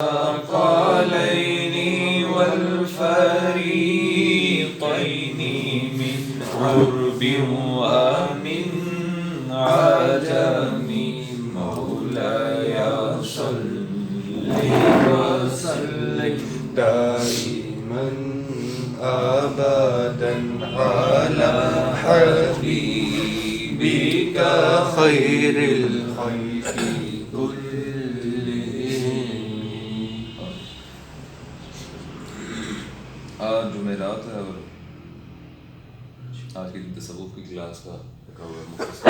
الثقلين والفريقين من قرب ومن عجم مولاي صل وسلم دائما ابدا على حبيبك خير الخلق آج جمعرات ہے اور آج کی تصوف کی کلاس کا رکھا ہوا ہے مختصر.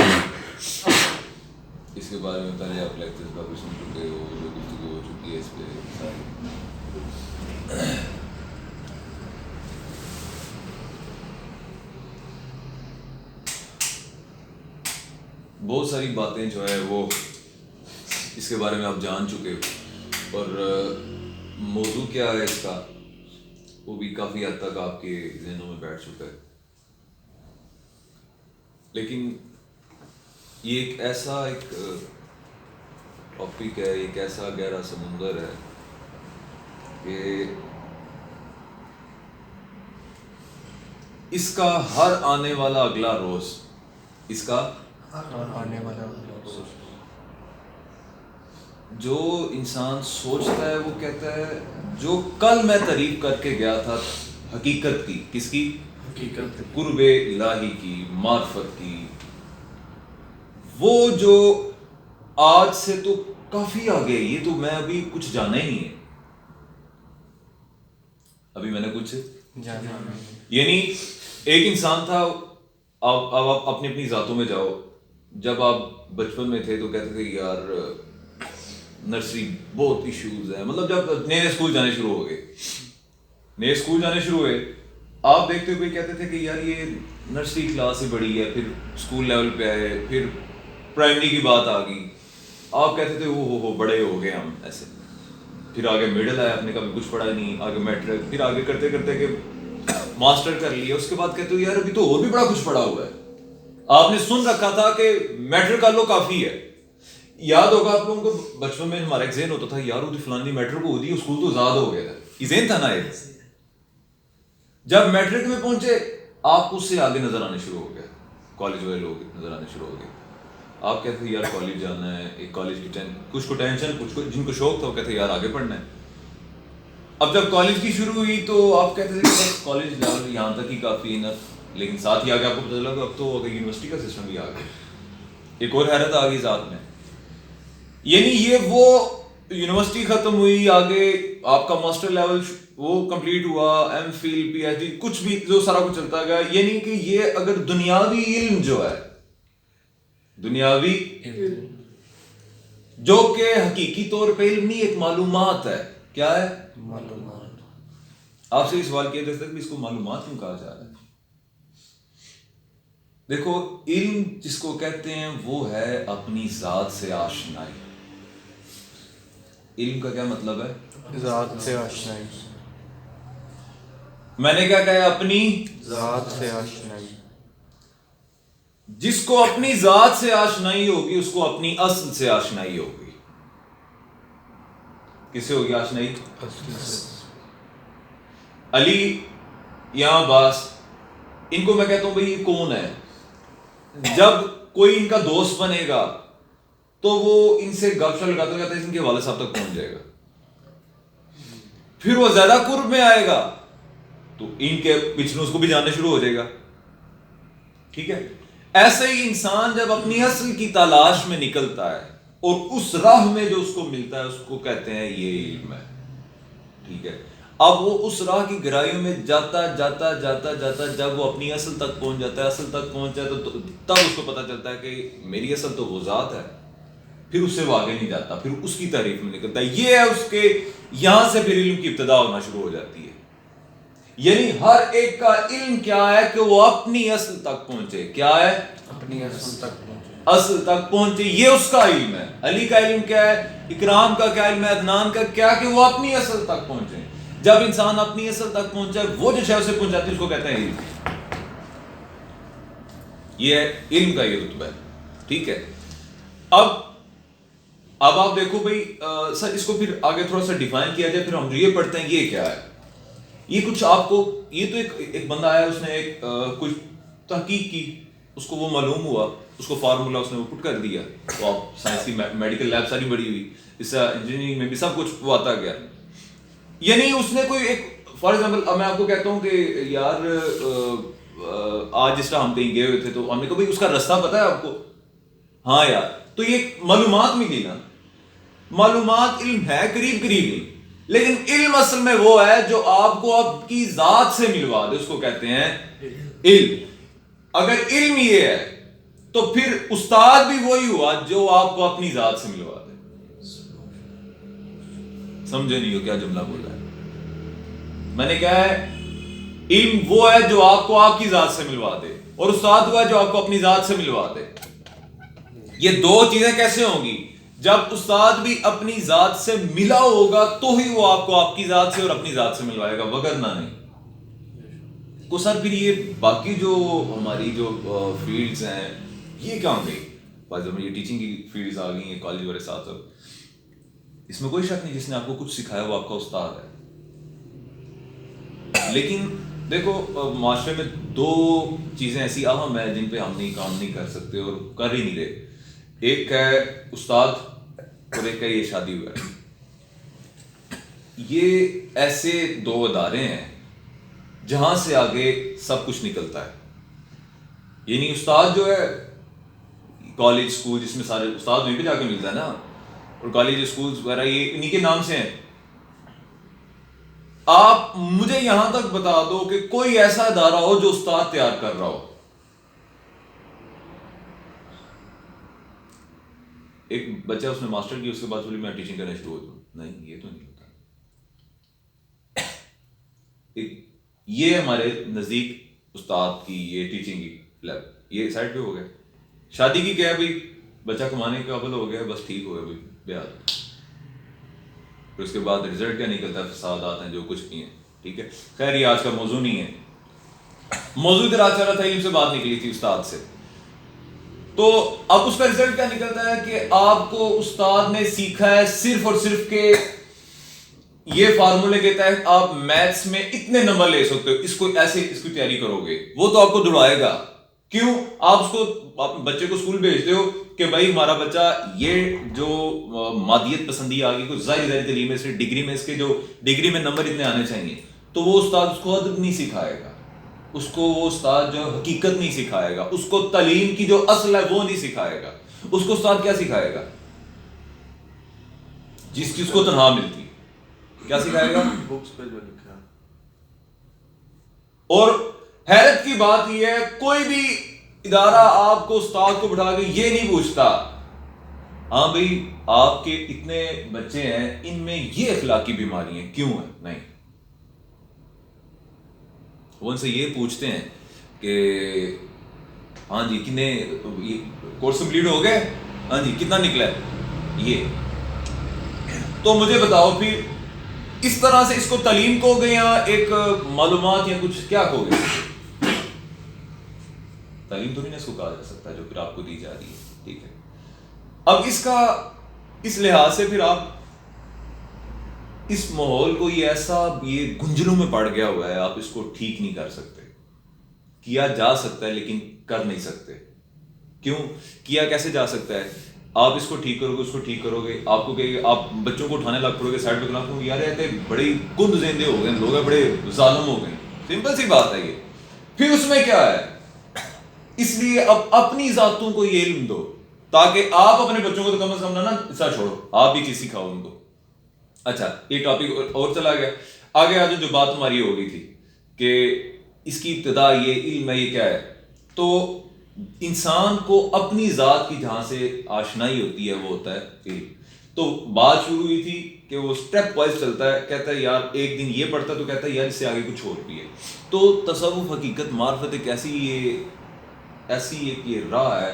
اس کے بارے میں پہلے آپ لیکچر کا بھی سن چکے ہو, جو گفتگو ہو چکی ہے اس پہ ساری. بہت ساری باتیں جو ہے وہ اس کے بارے میں آپ جان چکے ہو, اور موضوع کیا ہے اس کا وہ بھی کافی حد تک آپ کے ذہنوں میں بیٹھ چکا ہے. لیکن یہ ایک ایسا ٹاپک ہے, ایک ایسا گہرا سمندر ہے کہ اس کا ہر آنے والا اگلا روز, اس کا آنے والا جو انسان سوچتا ہے وہ کہتا ہے جو کل میں تعریف کر کے گیا تھا حقیقت کی, کس کی؟ حقیقت, قرب الہی کی, معرفت کی, وہ جو آج سے تو کافی آگے, یہ تو میں ابھی کچھ جانا ہی نہیں ہے, ابھی میں نے کچھ جانا یعنی ایک انسان تھا. آپ اپنی اپنی ذاتوں میں جاؤ. جب آپ بچپن میں تھے تو کہتے تھے یار نرسری بہت ایشوز ہیں, مطلب جب نئے اسکول جانے شروع ہو گئے, آپ دیکھتے ہوئے کہتے تھے کہ یار یہ نرسری کلاس ہی بڑی ہے, پھر اسکول لیول پہ آئے, پھر پرائمری کی بات آ گئی, آپ کہتے تھے ہو بڑے ہو گئے ہم ایسے. پھر آگے مڈل آیا, آپ نے کبھی کچھ پڑھا نہیں, آگے میٹرک, پھر آگے کرتے کرتے کہ ماسٹر کر لیا, اس کے بعد کہتے ہو یار ابھی تو اور بھی بڑا کچھ پڑھا ہوا ہے. آپ نے سن رکھا تھا کہ میٹرک کر لو کافی ہے. یاد ہوگا آپ لوگوں کو بچپن میں ہمارا ایک ذہن ہوتا تھا یار وہ فلانی میٹرک کو ہوتی ہے, اسکول تو آزاد ہو گیا تھا, یہ ذہن تھا نا. یہ جب میٹرک میں پہنچے آپ اس سے آگے نظر آنے شروع ہو گئے, کالج والے لوگ نظر آنے شروع ہو گئے. آپ کہتے ہیں یار کالج جانا ہے, ایک کالج کی کچھ کو ٹینشن, کچھ کو جن کو شوق تھا وہ کہتے ہیں یار آگے پڑھنا ہے. اب جب کالج کی شروع ہوئی تو آپ کہتے تھے کہ کالج لیول یہاں تک ہی کافی ہے نا, لیکن ساتھ ہی آگے آپ کو پتہ چلا کہ اب تو یونیورسٹی کا سسٹم بھی آ گیا. ایک اور حیرت آ گئی ذات میں, یعنی یہ وہ یونیورسٹی ختم ہوئی, آگے آپ کا ماسٹر لیول وہ کمپلیٹ ہوا, M phil, P H D, کچھ بھی جو سارا کچھ چلتا گیا. یعنی کہ یہ اگر دنیاوی علم جو ہے, دنیاوی جو کہ حقیقی طور پہ علم نہیں, ایک معلومات ہے. کیا ہے؟ معلومات. آپ سے یہ سوال کیا جا سکتا ہے کہ اس کو معلومات کیوں کہا جا رہا ہے؟ دیکھو علم جس کو کہتے ہیں وہ ہے اپنی ذات سے آشنائی. علم کا کیا مطلب ہے؟ ذات سے آشنائی. میں نے کیا کہا؟ اپنی ذات سے آشنائی. جس کو اپنی ذات سے آشنائی ہوگی اس کو اپنی اصل سے آشنائی ہوگی. کس سے ہوگی آشنائی؟ علی یا عباس, ان کو میں کہتا ہوں بھائی یہ کون ہے. جب کوئی ان کا دوست بنے گا تو وہ ان سے گپ شپ لگاتا جاتا ہے, ان کے والد صاحب تک پہنچ جائے گا. پھر وہ زیادہ قرب میں آئے گا تو ان کے پچھلوں اس کو بھی جاننے شروع ہو جائے گا. ٹھیک ہے, ایسے ہی انسان جب اپنی اصل کی تلاش میں نکلتا ہے اور اس راہ میں جو اس کو ملتا ہے اس کو کہتے ہیں یہ علم ہے. ٹھیک ہے, اب وہ اس راہ کی گہرائیوں میں جاتا جاتا جاتا جاتا جب وہ اپنی اصل تک پہنچ جاتا ہے, اصل تک پہنچ جائے تو تب اس کو پتہ چلتا ہے کہ میری اصل تو وہ ذات ہے. پھر اس سے وہ آگے نہیں جاتا, پھر اس کی تعریف میں نکلتا ہے. یہ ہے اس کے یہاں سے پھر علم کی ابتدا ہونا شروع ہو جاتی ہے. یعنی ہر ایک کا علم کیا ہے کہ وہ اپنی اصل تک پہنچے. کیا ہے؟ اپنی اصل تک پہنچے. اصل تک پہنچے, یہ اس کا علم ہے. علی کا علم کیا ہے؟ اکرام کا کیا علم ہے؟ عدنان کا کیا, کہ وہ اپنی اصل تک پہنچے. جب انسان اپنی اصل تک پہنچا وہ جو شے سے پہنچاتی ہے اس کو کہتے ہیں علم. یہ ہے علم کا یہ رتبہ ہے. ٹھیک ہے, اب اب آپ دیکھو بھائی سر اس کو پھر آگے تھوڑا سا ڈیفائن کیا جائے، پھر ہم یہ پڑھتے ہیں یہ کیا ہے. یہ کچھ آپ کو، یہ تو ایک بندہ آیا، اس نے ایک کچھ تحقیق کی، اس کو وہ معلوم ہوا، اس کو فارمولا اس نے وہ پٹ کر دیا. تو آپ سائنس کی میڈیکل لیب ساری بڑی ہوئی، اس سے انجینئرنگ میں بھی سب کچھ وہ آتا گیا. یعنی اس نے کوئی ایک، فار ایگزامپل میں آپ کو کہتا ہوں کہ یار آج جس طرح ہم کہیں گئے ہوئے تھے تو ہم نے کہا بھائی اس کا رستہ پتہ ہے آپ کو؟ ہاں یار. تو یہ معلومات ملی نا، معلومات علم ہے قریب قریب ہی، لیکن علم اصل میں وہ ہے جو آپ کو آپ کی ذات سے ملوا دے، اس کو کہتے ہیں علم. اگر علم یہ ہے تو پھر استاد بھی وہی ہوا جو آپ کو اپنی ذات سے ملوا دے. سمجھے نہیں ہو کیا جملہ بولا ہے میں نے؟ کہا ہے علم وہ ہے جو آپ کو آپ کی ذات سے ملوا دے، اور استاد وہ ہے جو آپ کو اپنی ذات سے ملوا دے. یہ دو چیزیں کیسے ہوں گی؟ جب استاد بھی اپنی ذات سے ملا ہوگا تو ہی وہ آپ کو آپ کی ذات سے اور اپنی ذات سے ملوائے گا، وگرنہ نہیں. کو سر پھر یہ باقی جو ہماری جو فیلڈز ہیں یہ کیا ہوں گئی؟ یہ ٹیچنگ کی فیلڈز آ گئی ہیں، کالج والے ساتھ، اس میں کوئی شک نہیں جس نے آپ کو کچھ سکھایا وہ آپ کا استاد ہے. لیکن دیکھو معاشرے میں دو چیزیں ایسی اہم ہیں جن پہ ہم نہیں کام نہیں کر سکتے اور کر ہی نہیں رہے. ایک ہے استاد اور ایک ہے یہ شادی ہوا ہے. یہ ایسے دو ادارے ہیں جہاں سے آگے سب کچھ نکلتا ہے. یعنی استاد جو ہے کالج اسکول جس میں سارے استاد وہیں پہ جا کے ملتا ہے نا، اور کالج اسکولز وغیرہ یہ انہی کے نام سے ہیں. آپ مجھے یہاں تک بتا دو کہ کوئی ایسا ادارہ ہو جو استاد تیار کر رہا ہو. ایک بچہ اس نے ماسٹر کی، اس کے بعد بولی میں ٹیچنگ کرنا شروع ہو جاؤں. نہیں، یہ تو نہیں ہوتا. یہ ہمارے نزدیک استاد کی یہ ٹیچنگ کی لیب یہ سائڈ پہ ہو گیا. شادی کی کیا ہے بھائی، بچہ کمانے کے قابل ہو گیا بس ٹھیک ہو گیا بھائی بیاہ. پھر اس کے بعد رزلٹ کیا نکلتا ہے؟ فسادات ہیں جو کچھ بھی ہیں. ٹھیک ہے، خیر یہ آج کا موضوع نہیں ہے. موضوع ادھر آ چل رہا تھا، علم سے بات نکلی تھی استاد سے. تو اب اس کا رزلٹ کیا نکلتا ہے کہ آپ کو استاد نے سیکھا ہے صرف اور صرف کہ یہ فارمولے کے تحت آپ میتھس میں اتنے نمبر لے سکتے ہو، اس کو ایسے اس کی تیاری کرو گے. وہ تو آپ کو دوڑائے گا. کیوں؟ آپ اس کو بچے کو اسکول بھیجتے ہو کہ بھائی ہمارا بچہ یہ جو مادیت پسندی آ گئی، کوئی ظاہری تعلیم ہے، اس ڈگری میں اس کے جو ڈگری میں نمبر اتنے آنے چاہیے، تو وہ استاد اس کو ادب نہیں سکھائے گا. اس کو وہ استاد جو حقیقت نہیں سکھائے گا، اس کو تعلیم کی جو اصل ہے وہ نہیں سکھائے گا. اس کو استاد کیا سکھائے گا؟ جس چیز کو تنہا ملتی کیا سکھائے گا؟ بکس پہ جو لکھا ہے. اور حیرت کی بات یہ ہے کوئی بھی ادارہ آپ کو استاد کو بٹھا کے یہ نہیں پوچھتا ہاں بھائی آپ کے اتنے بچے ہیں ان میں یہ اخلاقی بیماری ہیں کیوں ہیں. نہیں، وہ ان سے یہ پوچھتے ہیں کہ ہاں جی کتنے کورس کمپلیٹ ہو گئے، ہاں جی کتنا نکلا ہے. یہ تو مجھے بتاؤ پھر اس طرح سے اس کو تعلیم کو گے یا ایک معلومات یا کچھ کیا کو گے؟ تعلیم تو نہیں اس کو کہا جا سکتا جو پھر آپ کو دی جا رہی ہے. ٹھیک ہے، اب اس کا اس لحاظ سے پھر آپ اس ماحول کو یہ ایسا یہ گنجلوں میں پڑ گیا ہوا ہے، آپ اس کو ٹھیک نہیں کر سکتے. کیا جا سکتا ہے لیکن کر نہیں سکتے. کیوں؟ کیا کیسے جا سکتا ہے؟ آپ اس کو ٹھیک کرو گے، اس کو ٹھیک کرو گے، آپ کو کہ آپ بچوں کو اٹھانے لگ پڑو گے سائڈ پہ کھڑا کرو گے، یار یہ بڑے کند زندے ہو گئے لوگ، بڑے ظالم ہو گئے. سمپل سی بات ہے یہ. پھر اس میں کیا ہے؟ اس لیے اب اپنی ذاتوں کو یہ علم دو تاکہ آپ اپنے بچوں کو تو کم از کم نہ ایسا چھوڑو، آپ بھی چیز سکھاؤ ان کو. اچھا یہ ٹاپک اور چلا گیا آگے. آج جو بات ہماری ہو گئی تھی کہ اس کی ابتدا یہ علم ہے، یہ کیا ہے؟ تو انسان کو اپنی ذات کی جہاں سے آشنائی ہوتی ہے وہ ہوتا ہے علم. تو بات شروع ہوئی تھی کہ وہ سٹیپ وائز چلتا ہے، کہتا ہے یار ایک دن یہ پڑھتا ہے تو کہتا ہے یار اس سے آگے کچھ اور بھی ہے. تو تصوف، حقیقت، معرفت ایک ایسی ایک یہ راہ ہے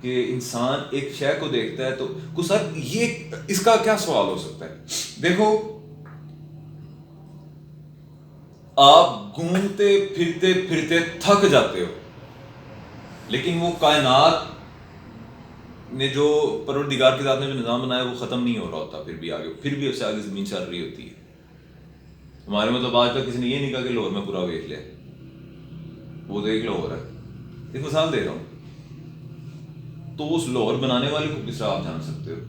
کہ انسان ایک شے کو دیکھتا ہے تو سر یہ اس کا کیا سوال ہو سکتا ہے؟ دیکھو آپ گھومتے پھرتے تھک جاتے ہو، لیکن وہ کائنات نے جو پروردگار کی ذات نے جو نظام بنایا وہ ختم نہیں ہو رہا ہوتا، پھر بھی آگے اس سے آگے زمین چل رہی ہوتی ہے. ہمارے مطلب آج تک کسی نے یہ نہیں کہا کہ لاہور میں پورا دیکھ لیا، وہ دیکھ لاہور ہے. ایک مثال دے رہا ہوں، تو اس لاہور بنانے والے کو کس طرح آپ جان سکتے ہو؟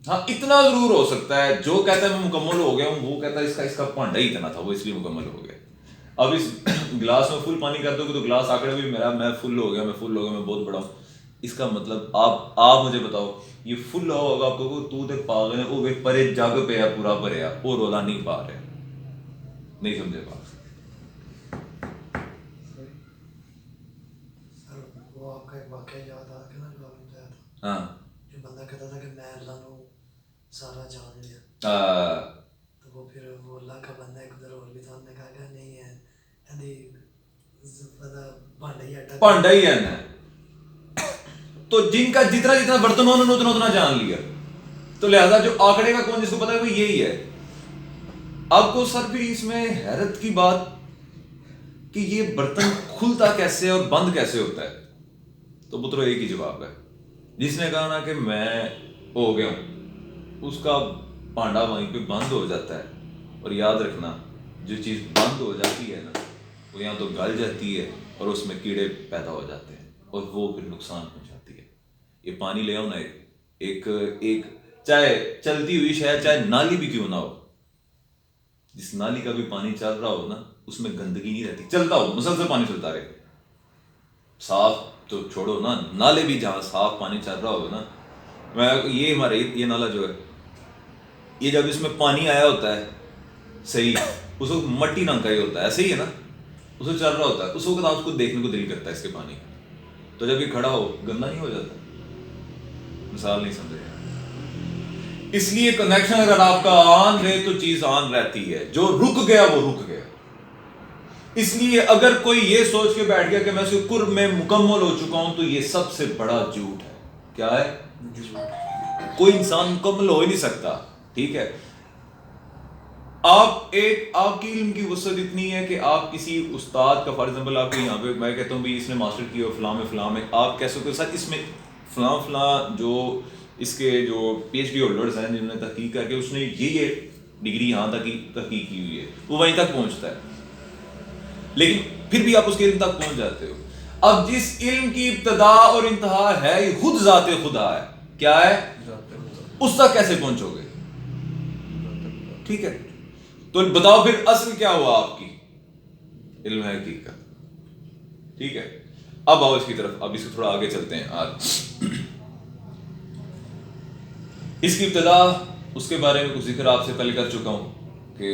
ہاں اتنا ضرور ہو سکتا ہے، جو کہتا ہے میں مکمل ہو گیا ہوں وہ کہتا ہے اس کا پانڈا ہی اتنا تھا، وہ اس لیے مکمل ہو گیا. اب اس گلاس میں فل پانی کر دو گے تو گلاس آکڑے بھی میں فل ہو گیا، میں بہت بڑا ہوں. اس کا مطلب آپ مجھے بتاؤ، یہ فل ہوگا آپ کو تو تے پاگل ہے وہ پرے جگ پہ ہے پورا بھریا، وہ رولا نہیں پا رہے. نہیں سمجھے بات؟ وہ آپ کا ایک واقعہ یاد آ کے نا جو آپ نے بتایا تھا، ہاں جو بندہ کہتا تھا کہ میں اللہ کو سارا جان لیا، تو وہ پھر وہ اللہ کا بندہ ایک ادھر اور بھی تھا، نے کہا کہ نہیں ہے پانڈا ہی ہے نا. تو جن کا جتنا برتن انہوں نے اتنا جان لیا، تو لہذا جو آکڑے کا کون جس کو پتا ہے وہ یہی ہے. آپ کو سر پھر اس میں حیرت کی بات کہ یہ برتن کھلتا کیسے اور بند کیسے ہوتا ہے، تو پترو ایک ہی جواب ہے. جس نے کہا نا کہ میں ہو گیا ہوں، اس کا پانڈا وہیں پہ بند ہو جاتا ہے. اور یاد رکھنا، جو چیز بند ہو جاتی ہے نا وہ یہاں تو گل جاتی ہے اور اس میں کیڑے پیدا ہو جاتے ہیں اور وہ پھر نقصان پہنچاتی ہے. یہ پانی لے آؤ نا، ایک چاہے چلتی ہوئی شاید چاہے نالی بھی کیوں نہ ہو، جس نالی کا بھی پانی چل رہا ہو نا اس میں گندگی نہیں رہتی، چلتا ہو مسلسل پانی چلتا رہے، صاف تو چھوڑو نا، نالے بھی جہاں صاف پانی چل رہا ہوگا نا، یہ ہمارے یہ نالا جو ہے یہ جب اس میں پانی آیا ہوتا ہے صحیح، اس وقت مٹی رنگ کا ہی ہوتا ہے، ایسے ہی ہے نا، اس وقت چل رہا ہوتا ہے، اس وقت آپ کو دیکھنے کو دل کرتا ہے اس کے پانی. تو جب یہ کھڑا ہو گندا نہیں ہو جاتا؟ مثال نہیں سمجھ رہے. اس لیے کنیکشن اگر آپ کا آن رہے تو چیز آن رہتی ہے، جو رک گیا وہ رک گیا. اس لیے اگر کوئی یہ سوچ کے بیٹھ گیا کہ میں اس کے قرب میں مکمل ہو چکا ہوں تو یہ سب سے بڑا جھوٹ ہے. کیا ہے؟ کوئی انسان مکمل ہو ہی نہیں سکتا. ٹھیک ہے، آپ کی علم کی وسعت اتنی ہے کہ آپ کسی استاد کا فار ایگزامپل آپ کے یہاں پہ میں کہتا ہوں بھی اس نے ماسٹر کیا فلاں میں آپ کہہ سکتے ہو سر اس میں فلاں جو اس کے جو پی ایچ ڈی ہولڈرز ہیں جنہوں نے تحقیق کر کے اس نے یہ ڈگری یہاں تک تحقیق کی ہوئی ہے، وہ وہیں تک پہنچتا ہے، لیکن پھر بھی آپ اس کے علم تک پہنچ جاتے ہو. اب جس علم کی ابتدا اور انتہا ہے یہ خود ذات خدا ہے. کیا ہے؟ اس تک کیسے پہنچو گے؟ ٹھیک ہے، تو بتاؤ پھر اصل کیا ہوا آپ کی؟ علم ہے حقیقت. ٹھیک ہے، اب آؤ اس کی طرف، اب اس کو تھوڑا آگے چلتے ہیں. آج اس کی ابتدا اس کے بارے میں کچھ ذکر آپ سے پہلے کر چکا ہوں کہ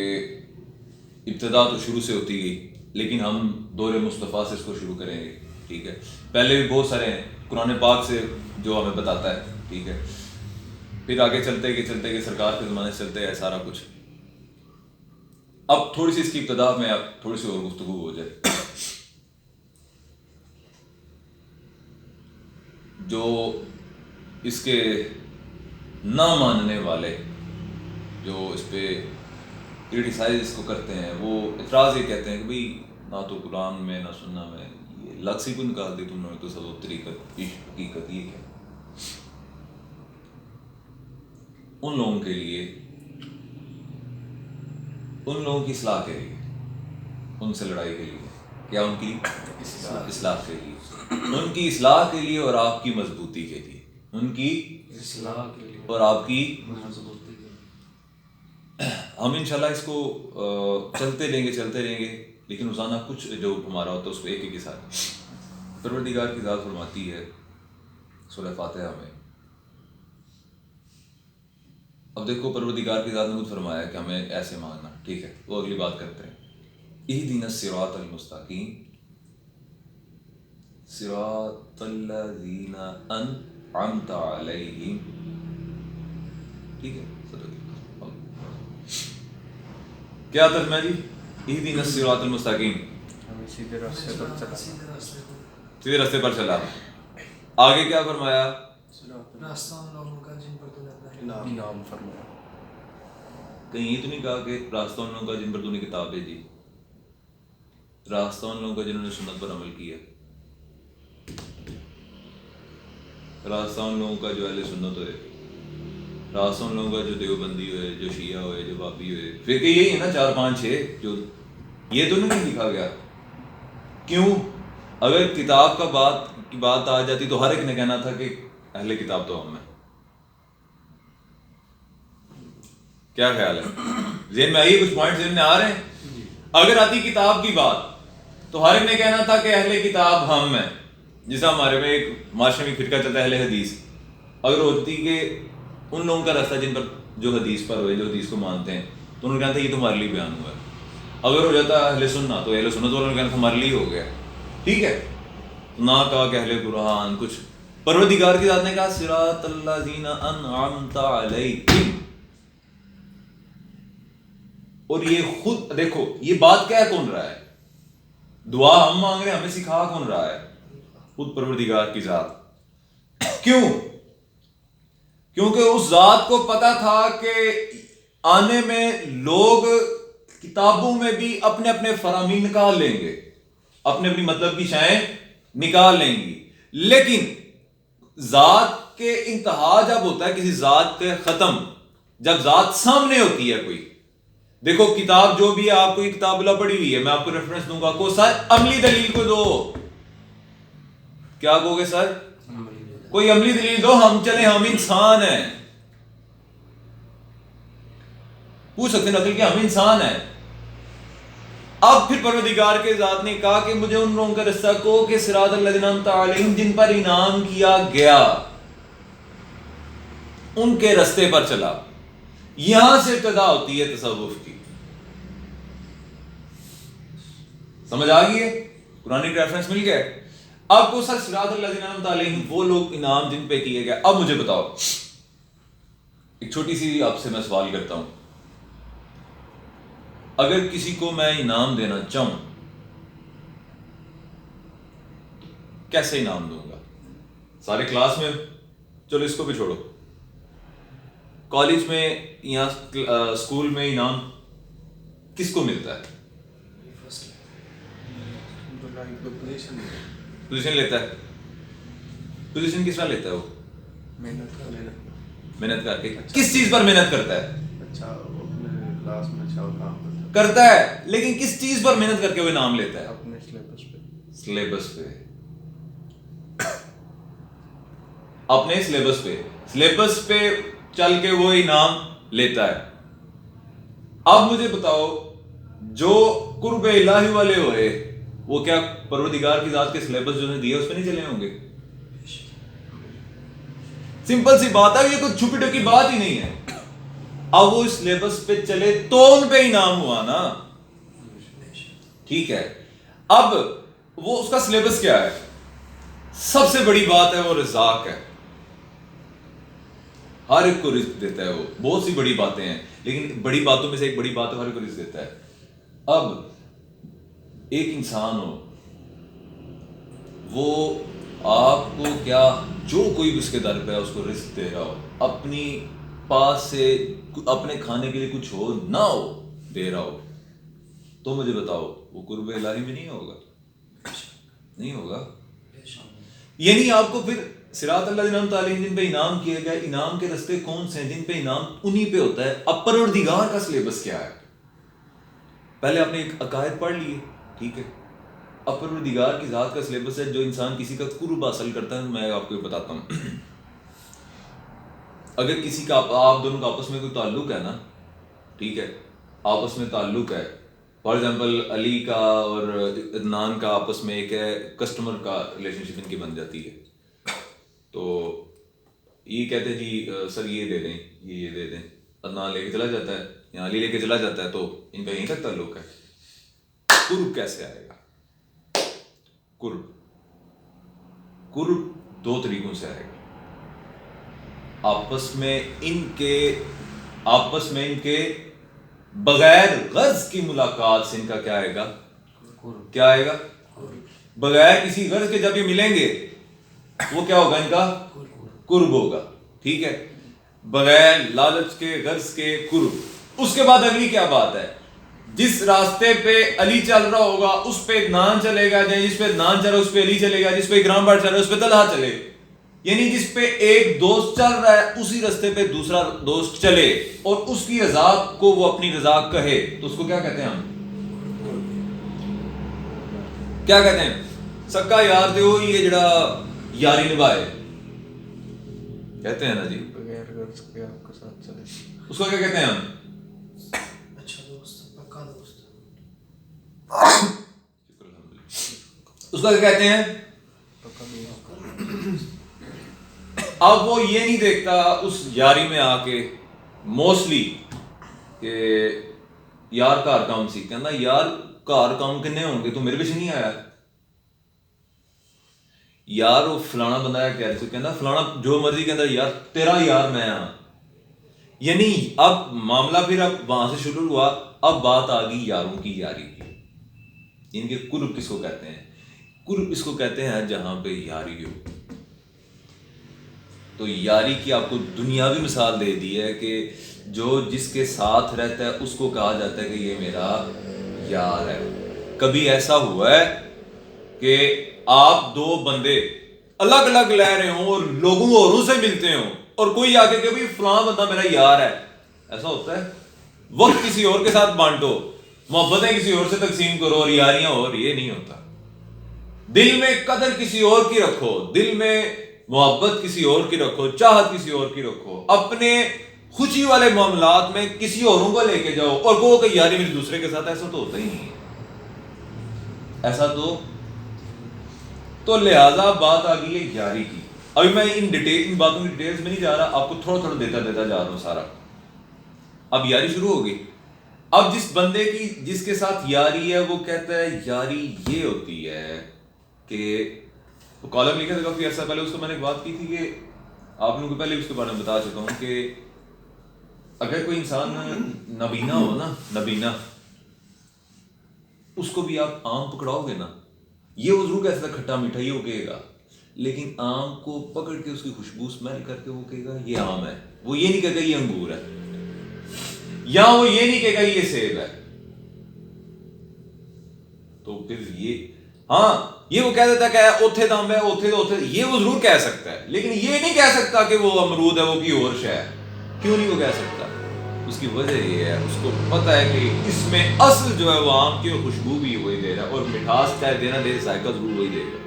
ابتدا تو شروع سے ہوتی گئی، لیکن ہم دور مصطفیٰ سے اس کو شروع کریں گے. ٹھیک ہے، پہلے بھی بہت سارے ہیں قرآن پاک سے جو ہمیں بتاتا ہے. ٹھیک ہے، پھر آگے چلتے کہ سرکار کے زمانے سے چلتے ہیں سارا کچھ. اب تھوڑی سی اس کی ابتدا میں اب تھوڑی سی اور گفتگو ہو جائے. جو اس کے نہ ماننے والے جو اس پہ کرٹیسائز اس کو کرتے ہیں، وہ اعتراض یہ کہتے ہیں کہ بھئی نہ تو قرآن میں نہ سننا میں، یہ لفظ ہی کو نکال دی تم نے، تو سب طریقت عشق حقیقت یہ کیا. ان لوگوں کے لیے، ان لوگوں کی اصلاح کے لیے، ان سے لڑائی کے لیے، کیا ان کی اصلاح کے لیے، ان کی اصلاح کے لیے اور آپ کی مضبوطی کے لیے، ان کی اصلاح کے لیے اور آپ کی مضبوطی کے لیے. ہم انشاءاللہ اس کو چلتے رہیں گے، لیکن روزانہ کچھ جو ہمارا ہوتا ہے اس کو ایک کے ساتھ. پروردگار کی ذات فرماتی ہے سورہ فاتحہ میں، اب دیکھو پروردگار کی ذات نے خود فرمایا کہ ہمیں ایسے ماننا. ٹھیک ہے، وہ اگلی بات کرتے ہیں. اہدنا الصراط المستقیم صراط الذین انعمت علیہم. ٹھیک ہے، کیا ترجمہ جی؟ اہدنا الصراط المستقیم، ہمیں سیدھے راستے پر چلا. سیدھے راستے پر چلا. آگے کیا فرمایا؟ راستہ ان لوگوں کا جن پر تو نے اپنا انعام فرمایا. کہیں یہ تو نہیں کہا کہ راستہ ان لوگوں کا جن پر تو نے کتاب بھیجی، راستہ ان لوگوں کا جنہوں نے سنت پر عمل کیا. راستہ ان لوگوں کا جو اہل سنت ہوئے، راستہ ان لوگوں کا جو دیوبندی ہوئے، جو شیعہ ہوئے، جو بابی ہوئے، فرقے یہی ہے نا 4 5 6 جو یہ تو نہیں لکھا گیا. کیوں؟ اگر کتاب کی بات آ جاتی تو ہر ایک نے کہنا تھا کہ اہل کتاب تو ہم ہیں. کیا خیال ہے؟ ذہن میں آئیے کچھ پوائنٹ ذہن میں آ رہے ہیں؟ اگر آتی کتاب کی بات تو ہر ایک نے کہنا تھا کہ اہل کتاب ہم ہیں. جیسا ہمارے میں ایک معاشرے میں فرقہ چلتا ہے اہل حدیث. اگر ہوتی کہ ان لوگوں کا راستہ جن پر جو حدیث پر ہوئے، جو حدیث کو مانتے ہیں، تو انہوں نے کہنا تھا یہ تو ہمارے لیے بیان ہوا ہے. اگر ہو جاتا اہل سنت تو اہل سنت والوں نے کہنا تھا ہمارے لیے ہو گیا. ٹھیک ہے، نہ کہا کہ اہل قرآن کچھ. پروردگار کی ذات نے کہا صراط الذین انعمت علیہم. اور یہ خود دیکھو یہ بات کہہ کون رہا ہے؟ دعا ہم مانگ رہے ہیں، ہمیں سکھا کون رہا ہے؟ خود پروردگار کی ذات. کیوں؟ کیونکہ اس ذات کو پتا تھا کہ آنے میں لوگ کتابوں میں بھی اپنے اپنے فرامین نکال لیں گے، اپنے اپنی مطلب کی شائیں نکال لیں گی، لیکن ذات کے انتہا جب ہوتا ہے، کسی ذات کے ختم جب ذات سامنے ہوتی ہے کوئی. دیکھو کتاب جو بھی ہے، آپ کو یہ کتاب اللہ پڑھی ہوئی ہے، میں آپ کو ریفرنس دوں گا، کو سر عملی دلیل کو دو. کیا کہو گے سر؟ کوئی عملی دلیل دو. ہم چلیں، ہم انسان ہیں. پوچھ سکتے ہیں نقل کہ ہم انسان ہیں. اب پھر پروردگار کے ذات نے کہا کہ مجھے ان لوگوں کا رستہ کو کہ صراط الذین انعمت علیہم، جن پر انعام کیا گیا، ان کے رستے پر چلا. یہاں سے ابتدا ہوتی ہے تصوف کی. سمجھ آ گئی ہے؟ قرآن کا ریفرنس مل گیا. اب کو سر صراط الذین انعمت علیہم وہ لوگ انعام جن پہ کیے گئے. اب مجھے بتاؤ، ایک چھوٹی سی آپ سے میں سوال کرتا ہوں. اگر کسی کو میں انعام دینا چاہوں، کیسے انعام دوں گا؟ سارے کلاس میں، چلو اس کو بھی چھوڑو، کالج میں یا اسکول میں انعام کس کو ملتا ہے؟ پوزیشن لیتا ہے. پوزیشن کس طرح لیتا ہے؟ وہ محنت کر کے. کس چیز پر محنت کرتا ہے؟ کرتا ہے، لیکن کس چیز پر محنت کر کے وہ انعام لیتا ہے؟ اپنے سلیبس پہ. اپنے سلیبس پہ چل کے وہ انعام لیتا ہے. اب مجھے بتاؤ، جو قرب الہی والے ہوئے وہ کیا پروردگار کی ذات کے سلیبس جو نے دیا اس پہ نہیں چلے ہوں گے؟ سمپل سی بات ہے، یہ کوئی چھپی ڈکی بات ہی نہیں ہے. اب وہ اس سلیبس پہ چلے تو ان پہ انعام ہوا نا. ٹھیک ہے، اب وہ اس کا سلیبس کیا ہے؟ سب سے بڑی بات ہے وہ رزاق ہے. ہر ایک کو رزق دیتا ہے. وہ بہت سی بڑی باتیں ہیں، لیکن بڑی باتوں میں سے ایک بڑی بات ہے ہر ایک کو رزق دیتا ہے. اب ایک انسان ہو، وہ آپ کو کیا جو کوئی بھی اس کے در پہ ہے اس کو رزق دے رہا ہو، اپنی پاس سے اپنے کھانے کے لیے کچھ ہو نہ ہو دے رہا ہو، تو مجھے بتاؤ وہ قرب الہی میں نہیں ہوگا؟ نہیں ہوگا. یعنی آپ کو پھر صراط الذین انعمت علیہم جن پہ انعام کیے گئے، انعام کے رستے کون سے ہیں جن پہ انعام انہی پہ ہوتا ہے. اب پروردگار کا سلیبس کیا ہے؟ پہلے آپ نے ایک عقائد پڑھ لیے، ٹھیک ہے. اب پروردگار کی ذات کا سلیبس ہے جو انسان کسی کا قرب حاصل کرتا ہے. میں آپ کو بتاتا ہوں، اگر کسی کا آپ دونوں کا آپس میں کوئی تعلق ہے نا، ٹھیک ہے، آپس میں تعلق ہے، فار ایگزامپل علی کا اور عدنان کا آپس میں ایک ہے کسٹمر کا ریلیشن شپ ان کی بن جاتی ہے. تو یہ کہتے ہیں جی سر یہ دے دیں، یہ دے دیں. عدنان لے کے چلا جاتا ہے یا علی لے کے چلا جاتا ہے، تو ان کا یہیں تک تعلق ہے. قرب کیسے آئے گا؟ قرب 2 طریقوں سے آئے گا. آپس میں ان کے بغیر غرض کی ملاقات سے ان کا کیا آئے گا؟ کیا آئے گا؟ بغیر کسی غرض کے جب یہ ملیں گے وہ کیا ہوگا؟ ان کا قرب ہوگا. ٹھیک ہے، بغیر لالچ کے غرض کے قرب. اس کے بعد اگلی کیا بات ہے؟ جس راستے پہ علی چل رہا ہوگا اس پہ عدنان چلے گا، جس پہ عدنان چل رہا ہے اس پہ علی چلے گا، جس پہ اکرام بھٹ چل رہا ہے اس پہ طلحہ چلے گا. یعنی جس پہ ایک دوست چل رہا ہے اسی رستے پہ دوسرا دوست چلے اور اس کی رضا کو وہ اپنی رضا کہے تو اس کو کیا کہتے ہیں ہم؟ کیا کہتے ہیں؟ سکا یار تے وہ یہ جڑا یاری نبھائے کہتے ہیں نا جی، بغیر غرض کے آپ کے ساتھ چلے. اس کو کیا کہتے ہیں ہم؟ اچھا دوست، پکا دوست. اس کو کیا کہتے ہیں؟ پکا دوست. اب وہ یہ نہیں دیکھتا اس یاری میں آ کے موسٹلی کہ یار گھر کام سی کہنا یار گھر کام کنے ہون گے تو میرے پیچھے نہیں آیا یار وہ فلانا بندہ ہے کہہ رہے کہنا فلانا جو مرضی کہتا یار تیرا یار میں ہاں. یعنی اب معاملہ پھر اب وہاں سے شروع ہوا. اب بات آ گئی یاروں کی یاری کی. ان کے قرب کس کو کہتے ہیں؟ قرب اس کو کہتے ہیں جہاں پہ یاری ہو. تو یاری کی آپ کو دنیاوی مثال دے دی ہے کہ جو جس کے ساتھ رہتا ہے اس کو کہا جاتا ہے کہ یہ میرا یار ہے. کبھی ایسا ہوا ہے کہ آپ دو بندے الگ الگ لے رہے ہوں اور لوگوں اوروں سے ملتے ہوں اور کوئی آ کے کہ بھائی فلاں بندہ میرا یار ہے؟ ایسا ہوتا ہے؟ وقت کسی اور کے ساتھ بانٹو، محبتیں کسی اور سے تقسیم کرو اور یاریاں اور یہ نہیں ہوتا. دل میں قدر کسی اور کی رکھو، دل میں محبت کسی اور کی رکھو، چاہت کسی اور کی رکھو. اپنے خوشی والے معاملات میں کسی اوروں کو لے کے جاؤ اور کہو کہ یاری میری دوسرے کے ساتھ. ایسا تو ہوتا ہی نہیں ہے. ایسا تو لہٰذا بات آ گئی ہے یاری کی. ابھی میں ان باتوں کی ڈیٹیلز میں نہیں جا رہا، آپ کو تھوڑا تھوڑا دیتا جا رہا ہوں سارا. اب یاری شروع ہو گئی. اب جس بندے کی جس کے ساتھ یاری ہے وہ کہتا ہے یاری یہ ہوتی ہے کہ کالم لکھا تھا کافی عرصہ پہلے، اس کو میں نے ایک بات کی تھی کہ آپ لوگوں کو پہلے اس کے بارے میں بتا چکا ہوں کہ اگر کوئی انسان نبینا ہو نا، نبینا، اس کو بھی آپ آم پکڑاؤ گے نا، یہ وہ ضرور کیسا کھٹا میٹھا یہ وہ کہے گا، لیکن آم کو پکڑ کے اس کی خوشبو اسمیل کر کے وہ کہے گا یہ آم ہے. وہ یہ نہیں کہے گا یہ انگور ہے، یا وہ یہ نہیں کہے گا یہ سیب ہے. تو پھر یہ ہاں یہ وہ کہہ دیتا کہ اوتھے دم ہے، اوتھے یہ وہ ضرور کہہ سکتا ہے، لیکن یہ نہیں کہہ سکتا کہ وہ امرود ہے، وہ کی اور شے ہے. کیوں نہیں وہ کہہ سکتا؟ اس کی وجہ یہ ہے اس کو پتہ ہے کہ اس میں اصل جو ہے وہ آم کی خوشبو بھی وہی دے رہا ہے اور مٹھاس چاہے دینا دے ذائقہ ضرور وہی دے گا.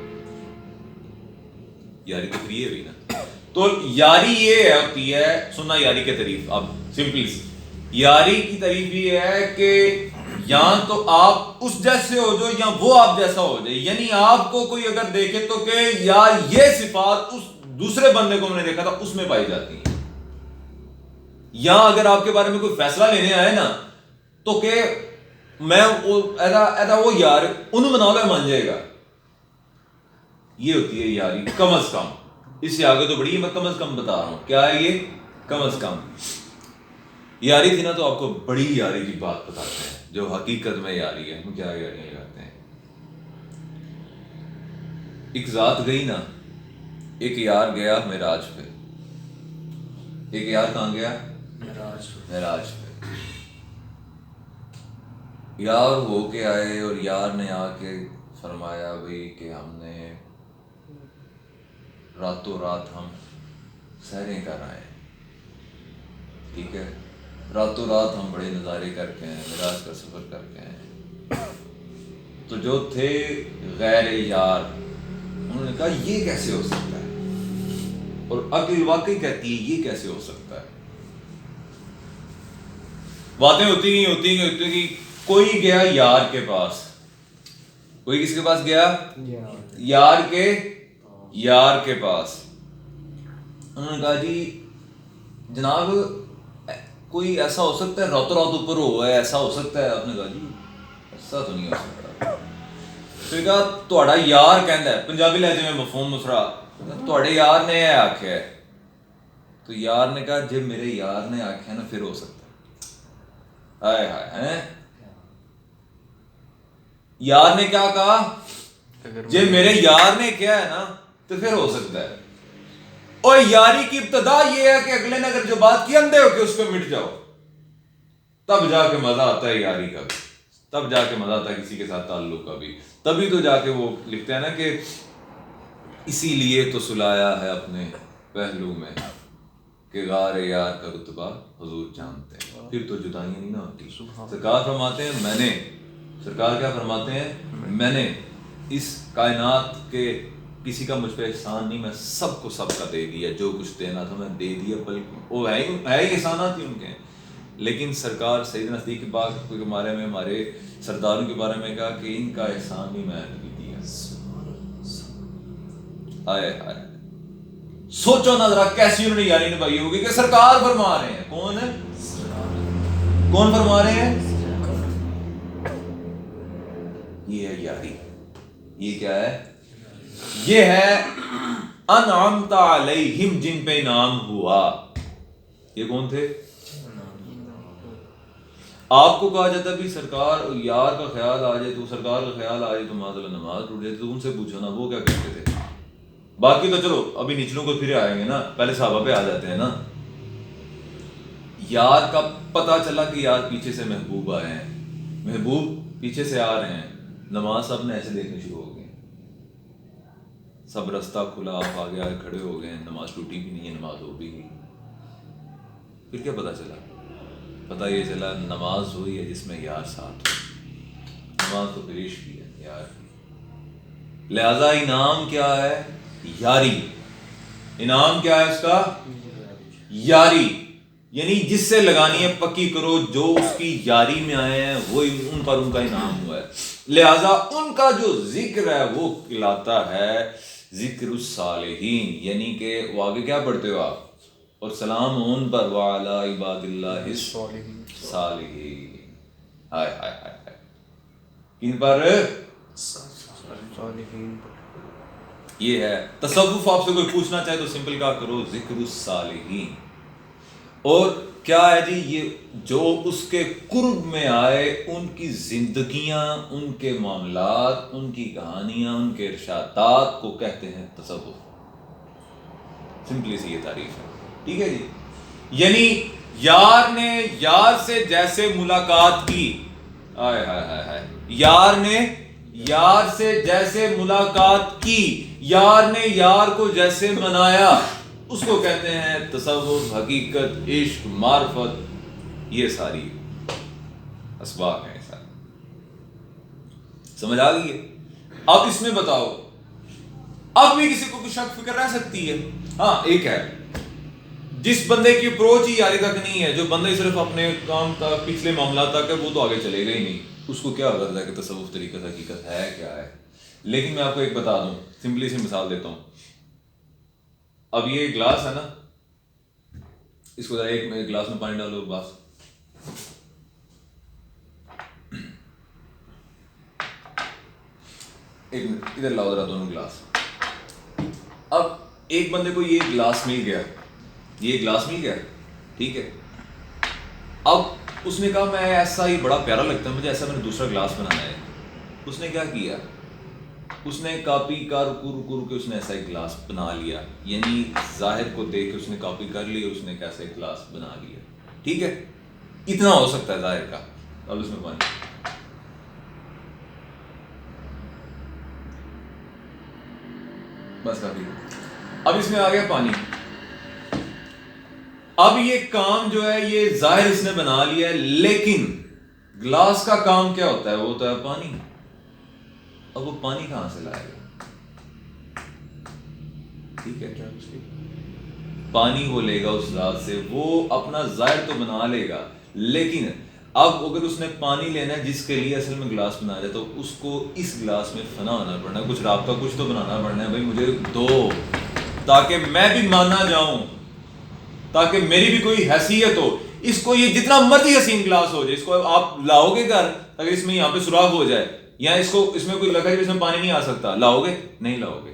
یاری تو یہ بھی نا. تو یاری یہ ہوتی ہے، سننا یاری کے تعریف. اب سمپلی یاری کی تعریف یہ ہے کہ یا تو آپ اس جیسے ہو جو یا وہ آپ جیسا ہو جائے. یعنی آپ کو کوئی اگر دیکھے تو کہ یا یہ صفات اس دوسرے بندے کو میں نے دیکھا تھا اس میں پائی جاتی ہیں. یا اگر آپ کے بارے میں کوئی فیصلہ لینے آئے نا تو کہ میں ایدا وہ یار انہوں بنا لو مان جائے گا. یہ ہوتی ہے یاری کم از کم. اس سے آگے تو بڑی میں کم از کم بتا رہا ہوں کیا ہے یہ کم از کم. یاری تھی نا تو آپ کو بڑی یاری کی بات بتاتے ہیں جو حقیقت میں یاری ہے. ہم کیا یاری کرتے ہیں؟ ایک ذات گئی نا، ایک یار گیا معراج پہ. ایک یار کہاں گیا؟ معراج پہ. یار ہو کے آئے اور یار نے آ کے فرمایا بھائی کہ ہم نے راتوں رات ہم سیریں کر آئے. ٹھیک ہے، راتوں رات ہم بڑے نظارے کر کے ہیں، معراج کا سفر کر کے ہیں. تو جو تھے غیر یار انہوں نے کہا یہ کیسے ہو سکتا ہے، اور عقل واقعی کہتی ہے یہ کیسے ہو سکتا ہے. باتیں ہوتی گئی. کوئی گیا یار کے پاس. کوئی کس کے پاس گیا؟ یار کے پاس. انہوں نے کہا جی جناب کوئی ایسا ہو سکتا ہے راتوں رات اوپر ہوا ہے، ایسا ہو سکتا ہے؟ آپ نے کہا جی ایسا تو نہیں ہو سکتا. تو کہا تہاڈا یار کہندا ہے، پنجابی لہجے میں مفہوم مسرا، تہاڈے یار نے یہ آکھیا ہے. تو یار نے کہا جب میرے یار نے آکھیا نا پھر ہو سکتا ہے. ہائے ہائے، یار نے کیا کہا؟ جب میرے یار نے کیا ہے نا تو پھر ہو سکتا ہے. اور یاری کی ابتدا یہ ہے کہ اگلے نے اگر جو بات کی اندھے ہو کے اس پہ مٹ جاؤ، تب جا کے مزہ آتا ہے یاری کا بھی، تب جا کے مزہ آتا ہے کسی کے ساتھ تعلق کا بھی. تبھی تو جا کے وہ لکھتے ہیں نا کہ اسی لیے تو سلایا ہے اپنے پہلو میں کہ غار یار کا رتبہ حضور جانتے ہیں، پھر تو جدائیاں نہیں نہ ہوتی. سرکار فرماتے ہیں سرکار کیا فرماتے ہیں؟ میں نے اس کائنات کے کسی کا مجھ پہ احسان نہیں، میں سب کو سب کا دے دیا، جو کچھ دینا تھا میں دے دیا، بلکہ وہ ہے ہی احسانات ہی ان کے. لیکن سرکار سیدنا صدیق پاک کے بارے میں، ہمارے سرداروں کے بارے میں کہا کہ ان کا احسان بھی میں نے بھی دیا. آئے سوچو نا ذرا کیسی انہوں نے یاری نبھائی ہوگی کہ سرکار فرما رہے ہیں. کون فرما رہے ہیں؟ یہ ہے یاری. یہ کیا ہے؟ یہ ہے انعمت علیہم، جن پہ انعام ہوا. یہ کون تھے؟ آپ کو کہا جاتا ہے بھی سرکار یار کا خیال آ جائے تو سرکار کا خیال آ جائے تو معذ اللہ نماز ٹوٹ جائے، تو ان سے پوچھو نا وہ کیا کہتے تھے. باقی تو چلو ابھی نچلوں کو پھر آئیں گے نا، پہلے صحابہ پہ آ جاتے ہیں نا. یار کا پتہ چلا کہ یار پیچھے سے محبوب آئے ہیں، محبوب پیچھے سے آ رہے ہیں، نماز سب نے ایسے دیکھنے شروع ہو گئے، سب رستہ کھلا، آپ آگے آگے کھڑے ہو گئے، نماز ٹوٹی بھی نہیں ہے، نماز ہو بھی گئی. پھر کیا پتہ چلا؟ پتہ یہ چلا نماز ہوئی ہے جس میں یار ساتھ ہو. نماز تو پیش کی ہے یار. لہذا انعام کیا ہے؟ یاری. انعام کیا ہے اس کا؟ یاری. یعنی جس سے لگانی ہے پکی کرو، جو اس کی یاری میں آئے ہیں وہ ان پر ان کا انعام ہوا ہے. لہذا ان کا جو ذکر ہے وہ کہلاتا ہے ذکر الصالحین. یعنی کہ وہ آگے کیا پڑھتے ہو آپ؟ اور سلام ان پر وعلی عباد اللہ الصالحین. ہائے ہائے ہائے. کن پر؟ صالحین. یہ ہے تصوف. آپ سے کوئی پوچھنا چاہے تو سمپل کہا کرو ذکر الصالحین. اور کیا ہے جی؟ یہ جو اس کے قرب میں آئے، ان کی زندگیاں، ان کے معاملات، ان کی کہانیاں، ان کے ارشادات کو کہتے ہیں تصوف. سمپلی سی یہ تعریف ہے. ٹھیک ہے جی. یعنی یار نے یار سے جیسے ملاقات کی، آئے ہائے ہائے ہائے، یار نے یار سے جیسے ملاقات کی، یار نے یار کو جیسے منایا، اس کو کہتے ہیں تصوف، حقیقت، عشق، معرفت. یہ ساری اسباق ہیں سارے. سمجھ آ گئی ہے؟ اب اس میں بتاؤ، اب بھی کسی کو کچھ شک فکر رہ سکتی ہے؟ ہاں ایک ہے، جس بندے کی اپروچ ہی یاری تک نہیں ہے، جو بندے صرف اپنے کام تک، پچھلے معاملات تک ہے، وہ تو آگے چلے گا ہی نہیں. اس کو کیا غرض ہے کہ تصوف طریقت حقیقت ہے کیا ہے؟ لیکن میں آپ کو ایک بتا دوں، سمپلی سی مثال دیتا ہوں. اب یہ گلاس ہے نا، اس کو ذرا ایک گلاس میں پانی ڈالو بس. ایک منٹ ادھر لاؤ ذرا دونوں گلاس. اب ایک بندے کو یہ گلاس مل گیا، یہ گلاس مل گیا، ٹھیک ہے. اب اس نے کہا میں ایسا ہی بڑا پیارا لگتا ہے مجھے، ایسا میں نے دوسرا گلاس بنانا ہے. اس نے کیا کیا؟ اس نے کاپی کا رکو کے اس نے ایسا ایک گلاس بنا لیا. یعنی ظاہر کو دیکھ کے اس نے کاپی کر لی، اس نے ایک ایسا ایک گلاس بنا لیا. ٹھیک ہے، اتنا ہو سکتا ہے ظاہر کا. اب اس میں پانی، بس کافی. اب اس میں آ گیا پانی. اب یہ کام جو ہے یہ ظاہر اس نے بنا لیا ہے، لیکن گلاس کا کام کیا ہوتا ہے؟ وہ ہوتا ہے پانی. اب وہ پانی کہاں سے لائے گا؟ ٹھیک ہے، پانی وہ لے گا اس ذات سے، وہ اپنا ظاہر تو بنا لے گا، لیکن اب اگر اس نے پانی لینا ہے جس کے لیے اصل میں گلاس بنایا جائے، تو اس کو اس گلاس میں فنا ہونا پڑنا ہے، کچھ رابطہ کچھ تو بنانا پڑنا ہے. بھائی مجھے دو، تاکہ میں بھی مانا جاؤں، تاکہ میری بھی کوئی حیثیت ہو. اس کو یہ جتنا مرضی حسین گلاس ہو جائے، اس کو آپ لاؤ گے گھر، اگر اس میں یہاں پہ سوراخ ہو جائے، یا اس میں کوئی لگا ہے اس میں پانی نہیں آ سکتا، لاؤ گے؟ نہیں لاؤ گے.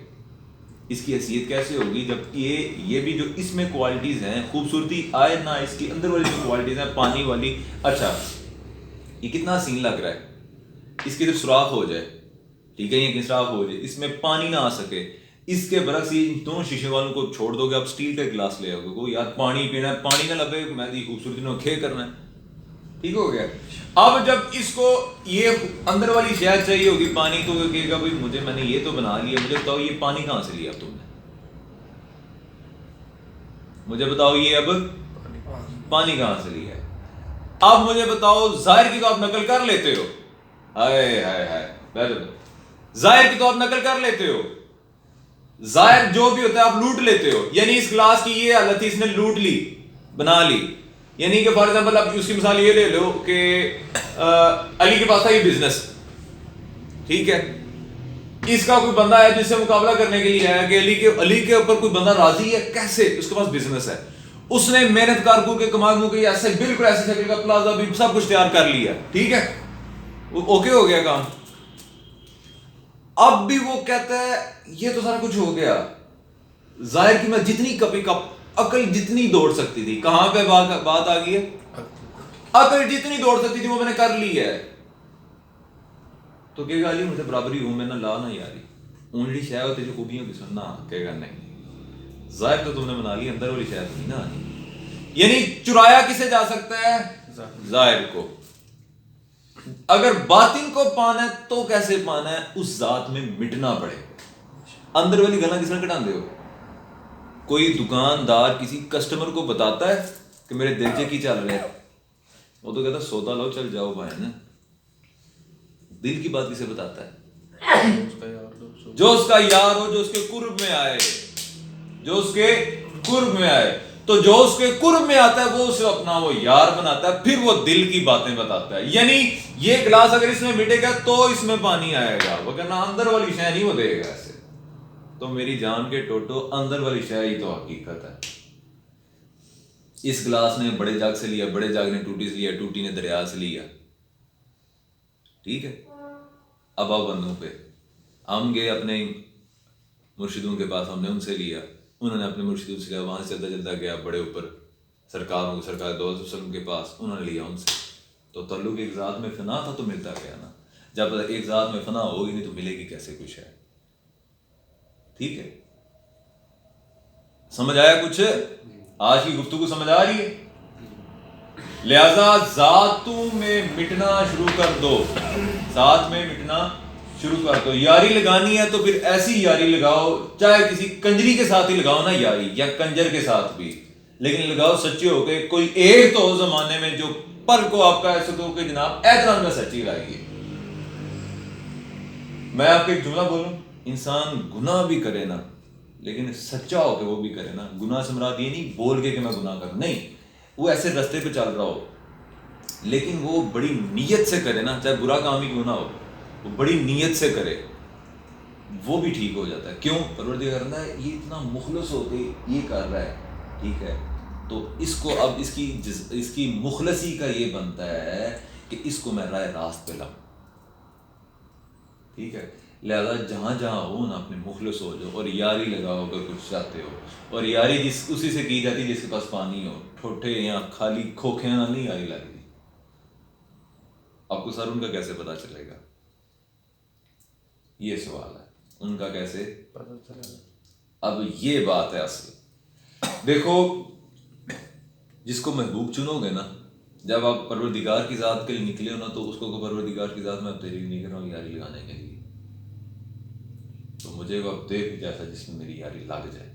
اس کی حیثیت کیسے ہوگی جب یہ بھی جو اس میں کوالٹیز ہیں، خوبصورتی آئے نہ، اس کی اندر والی جو کوالٹیز ہیں پانی والی. اچھا یہ کتنا حسین لگ رہا ہے، اس کی جب سوراخ ہو جائے، ٹھیک ہے، یہ سوراخ ہو جائے، اس میں پانی نہ آ سکے، اس کے برعکس یہ دونوں شیشے والوں کو چھوڑ دو گے، آپ اسٹیل کا گلاس لے آؤ گے، یار پانی پینا ہے، پانی نہ لگے، میں دی خوبصورتی نہ کھے کرنا ہے. ٹھیک ہو گیا. اب جب اس کو یہ اندر والی شہد چاہیے ہوگی پانی تو کہے گا بھائی مجھے میں نے یہ تو بنا لیا, مجھے بتاؤ یہ پانی کہاں سے لیا اب تم نے, مجھے بتاؤ یہ اب پانی کہاں سے لیا ہے. اب مجھے بتاؤ ظاہر کی تو آپ نقل کر لیتے ہو, ہائے ہائے ہائے, ظاہر کی تو آپ نقل کر لیتے ہو, ظاہر جو بھی ہوتا ہے آپ لوٹ لیتے ہو. یعنی اس کلاس کی یہ حالت تھی, اس نے لوٹ لی, بنا لی. یعنی کہ فار ایگزامپل آپ اس کی مثال یہ لے لو کہ علی کے پاس تھا یہ بزنس, ٹھیک ہے, اس کا کوئی بندہ ہے جس سے مقابلہ کرنے کے لیے ہے کہ علی کے اوپر کوئی بندہ راضی ہے کیسے, اس کے پاس بزنس ہے, اس نے محنت کار کے کما کے ایسے بالکل ایسے شکل کا پلازا بھی سب کچھ تیار کر لیا, ٹھیک ہے, اوکے ہو گیا کام. اب بھی وہ کہتا ہے یہ تو سارا کچھ ہو گیا, ظاہر کی میں جتنی کبھی عقل جتنی دوڑ سکتی تھی, کہاں پہ بات آ گئی ہے, عقل جتنی دوڑ سکتی تھی وہ میں نے کر لی ہے. تو کہے گا علی مجھے برابری ہوں میں نہ لا نہ یاری, اونلی شے ہوتی جو خوبیوں کی سننا, کہے گا نہیں, ظاہر تو تم نے بنا لی, اندر والی شے نہیں نا آنی. یعنی چرایا کسے جا سکتا ہے, ظاہر کو. اگر باطن کو پانا ہے تو کیسے پانا ہے, اس ذات میں مٹنا پڑے. اندر والی گلا کس نے کٹا دے ہو, کوئی دکاندار کسی کسٹمر کو بتاتا ہے کہ میرے دل سے کی چل رہے, وہ تو کہتا ہے سودا لو چل جاؤ بھائی نا. دل کی بات کسے بتاتا ہے, جو اس کا یار ہو, جو اس کے قرب میں آئے, جو اس کے قرب میں آئے. تو جو اس کے قرب میں آتا ہے وہ اسے اپنا وہ یار بناتا ہے, پھر وہ دل کی باتیں بتاتا ہے. یعنی یہ گلاس اگر اس میں مٹے گا تو اس میں پانی آئے گا, وگرنہ اندر والی شے نہیں وہ دے گا ایسے. تو میری جان کے ٹوٹو اندر والی شے ہی تو حقیقت ہے. اس گلاس نے بڑے جگ سے لیا, بڑے جگ نے ٹوٹی سے لیا, ٹوٹی نے دریا سے لیا, ٹھیک ہے. اب آؤ بندوں پہ, ہم گئے اپنے مرشدوں کے پاس, ہم نے ان سے لیا, انہوں نے اپنے مرشدوں سے لیا, وہاں سے چلتا چلتا گیا بڑے اوپر سرکاروں کو, سرکار دولت وسلم کے پاس, انہوں نے لیا ان سے. تو تعلق ایک ذات میں فنا تھا تو ملتا گیا نا. جب ایک ذات میں فنا ہوگی نہیں تو ملے گی کیسے کچھ ہے, ٹھیک ہے. سمجھ آیا کچھ, آج کی گفتگو سمجھ آ رہی ہے. لہذا ذاتوں میں مٹنا شروع کر دو, ذات میں مٹنا شروع کر دو. یاری لگانی ہے تو پھر ایسی یاری لگاؤ, چاہے کسی کنجری کے ساتھ ہی لگاؤ نا یاری, یا کنجر کے ساتھ بھی, لیکن لگاؤ سچے ہو کے. کوئی ایک تو ہو زمانے میں جو پل کو آپ کا ایسے دو کہ جناب اعتراض میں سچی لائیے. میں آپ کو ایک جملہ بولوں, انسان گناہ بھی کرے نا لیکن سچا ہو کے وہ بھی کرے نا. گناہ سے مراد یہ نہیں بول کے کہ میں گناہ کروں, نہیں, وہ ایسے رستے پہ چل رہا ہو لیکن وہ بڑی نیت سے کرے نا, چاہے برا کام ہی کیوں نہ ہو, وہ بڑی نیت سے کرے, وہ بھی ٹھیک ہو جاتا ہے. کیوں, پروردگار کرنا ہے یہ اتنا مخلص ہو کے یہ کر رہا ہے, ٹھیک ہے, تو اس کو اب اس کی مخلصی کا یہ بنتا ہے کہ اس کو میں راہ راست پہ لاؤں, ٹھیک ہے. لہذا جہاں جہاں ہو نا اپنے مخلص ہو جاؤ, اور یاری لگاؤ اگر کچھ چاہتے ہو. اور یاری اسی سے کی جاتی جس کے پاس پانی ہو, ٹھوٹے یا خالی کھوکھیاں نہ نہیں یاری لگتی. آپ کو سر ان کا کیسے پتا چلے گا, یہ سوال ہے, ان کا کیسے پتہ چلے گا. اب یہ بات ہے اصل. دیکھو جس کو محبوب چنو گے نا, جب آپ پروردگار کی ذات کے لیے نکلے ہو نا, تو اس کو پروردگار کی ذات میں اب تیری نہیں کر رہا ہوں یاری لگانے کے لیے, تو مجھے وہ اب دیکھ جیسا جس میں میری یاری لگ جائے.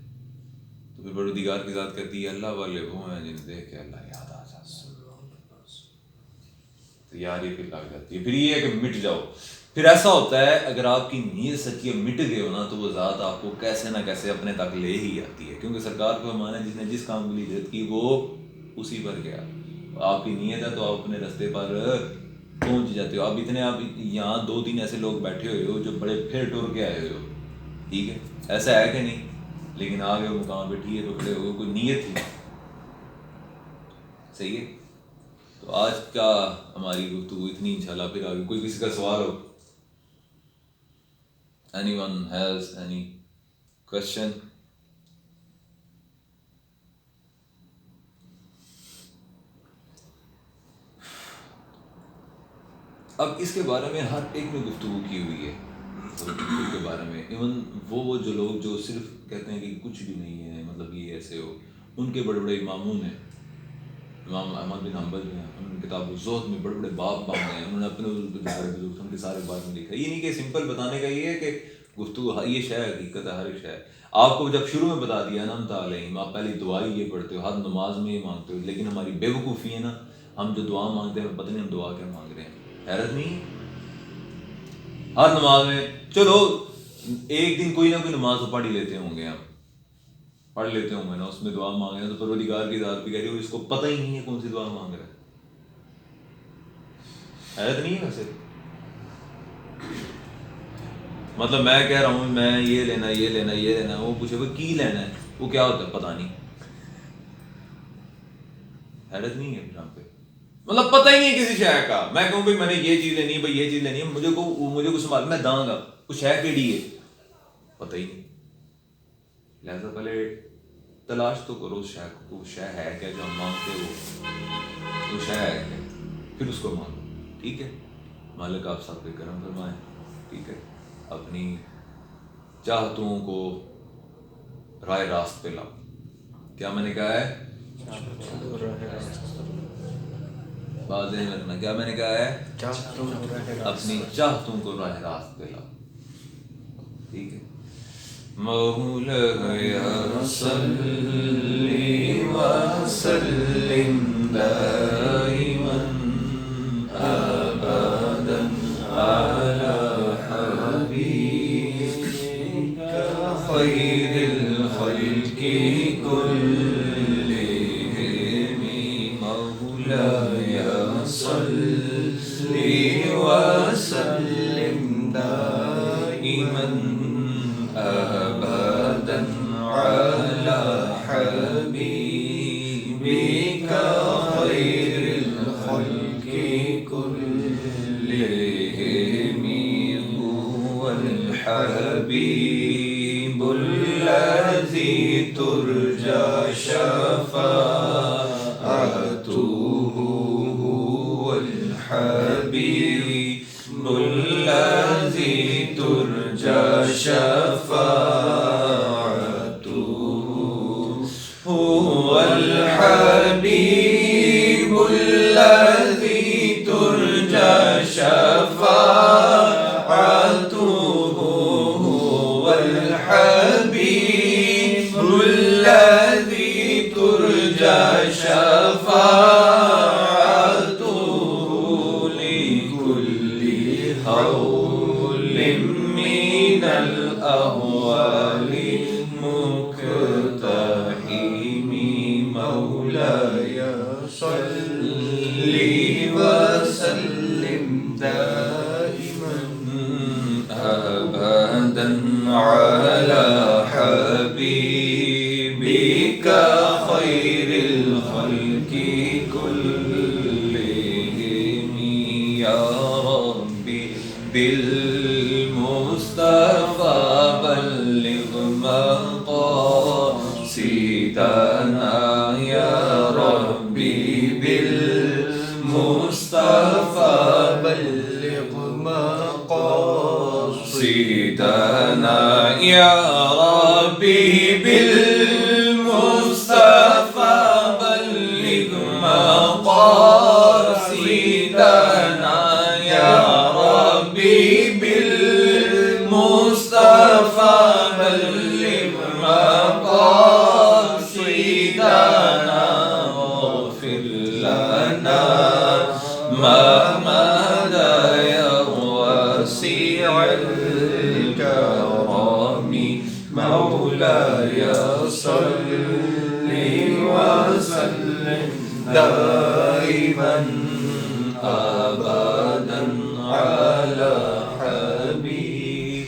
تو پھر پروردگار کی ذات کہتی ہے اللہ والے وہ ہیں جنہیں دیکھ کے اللہ یاد آ جاتا, تو یاری پھر لگ جاتی ہے. پھر یہ ہے کہ مٹ جاؤ. پھر ایسا ہوتا ہے اگر آپ کی نیت سچی ہے, مٹ گئے ہو نا, تو وہ ذات آپ کو کیسے نہ کیسے اپنے تک لے ہی آتی ہے. کیونکہ سرکار کو مانا جس نے جس کام کے لیے ہجرت کی وہ اسی پر گیا. آپ کی نیت ہے تو آپ اپنے رستے پر پہنچ جاتے ہو. آپ یہاں 2-3 ایسے لوگ بیٹھے ہوئے ہو جو بڑے پھر ٹور کے آئے ہوئے ہو, ٹھیک ہے, ایسا ہے کہ نہیں, لیکن آگے وہ مقام پہ ٹھیک ہے پکڑے ہوئے, کوئی نیت تھی, صحیح ہے. تو آج کا ہماری گفتگو اتنی, انشاءاللہ پھر آگے کوئی کسی کا سوال ہو. Anyone has any question? اب اس کے بارے میں ہر ایک نے گفتگو کی ہوئی ہے کے بارے میں. ایون وہ جو لوگ جو صرف کہتے ہیں کہ کچھ بھی نہیں ہے, مطلب یہ ایسے ہو, ان کے بڑے بڑے اماموں نے امام احمد بن حنبل جو ہیں انہوں نے کتاب الزہد میں بڑے بڑے باب باندھے ہیں، انہوں نے اپنے سارے بزرگوں کے سارے بارے میں لکھا ہے. یہ نہیں کہ سمپل بتانے کا یہ ہے کہ گفتگو یہ شے حقیقت ہے، ہر ایک شے. آپ کو جب شروع میں بتا دیا نا علیہم، آپ پہلی دعا ہی یہ پڑھتے ہو، ہر نماز میں یہ مانگتے ہو، لیکن ہماری بے وقوفی ہے نا، ہم جو دعا مانگتے ہیں پتہ نہیں ہم دعا کیا مانگ رہے ہیں. حیرت نہیں؟ ہر نماز میں چلو ایک دن کوئی نہ کوئی نماز تو پڑھ ہی لیتے ہوں گے، ہم پڑھ لیتے ہوں گے نا، اس میں دعا مانگ رہے ہیں تو پروردگار کی ذات پہ کہہ رہی ہو، اس کو پتہ ہی نہیں ہے کون سی دعا مانگ رہا ہے. حیرت نہیں ہے ویسے؟ مطلب میں کہہ رہا ہوں میں یہ لینا یہ لینا یہ لینا، وہ پوچھے وہ کی لینا ہے، وہ کیا ہوتا ہے پتہ نہیں. حیرت نہیں ہے یہاں پہ؟ مطلب پتہ ہی نہیں کسی شے کا. میں کہوں بھائی میں نے یہ چیز لینی ہے، بھائی یہ چیز لینی ہے، مجھے کو سنبھال میں داں گا، وہ شے کیڑی ہے پتہ ہی نہیں. لہٰذا پہلے تلاش تو کرو اس شے کو، وہ شے ہے کیا جو ہم مانگتے ہو، وہ شے ہے کیا، پھر اس کو مانگو. ٹھیک ہے؟ مالک آپ سب پہ کرم فرمائیں. ٹھیک ہے؟ اپنی چاہتوں کو راہ راست پہ لاؤ. کیا میں نے کہا ہے؟ بات ذہن رکھنا، کیا میں نے کہا ہے؟ اپنی چاہتوں کو راہ راست پہ لاؤ. ٹھیک ہے؟ مولاي صل وسلم دائما ابدا على حبيبك خير الخلق كلهم. مولاي صل وسلم دائما أبدا على حبيبك خير الخلق كلهم. هو الحبيب الذي ترجى شفاعته. هو الحبيب الذي ترجى شفاعته. هو الحبيب الذي ترجى شفاعته. هو الحبيب الذي ترجى شفاعته. لكل هول من الأهوال مقتحم. مولاي صل وسلم دائما أبدا على حبيبك خير الخلق كلهم. يا ربي بالمصطفى بلغ مقاصدنا. يا ربي بالمصطفى بلغ مقاصدنا. يا ربي بالمصطفى بلغ مقاصدنا. يا ربي بالمصطفى بلغ مقاصدنا. واغفر لنا ما مضى يا واسع الكرم. مولاي صل وسلم دائما أبدا على حبيبك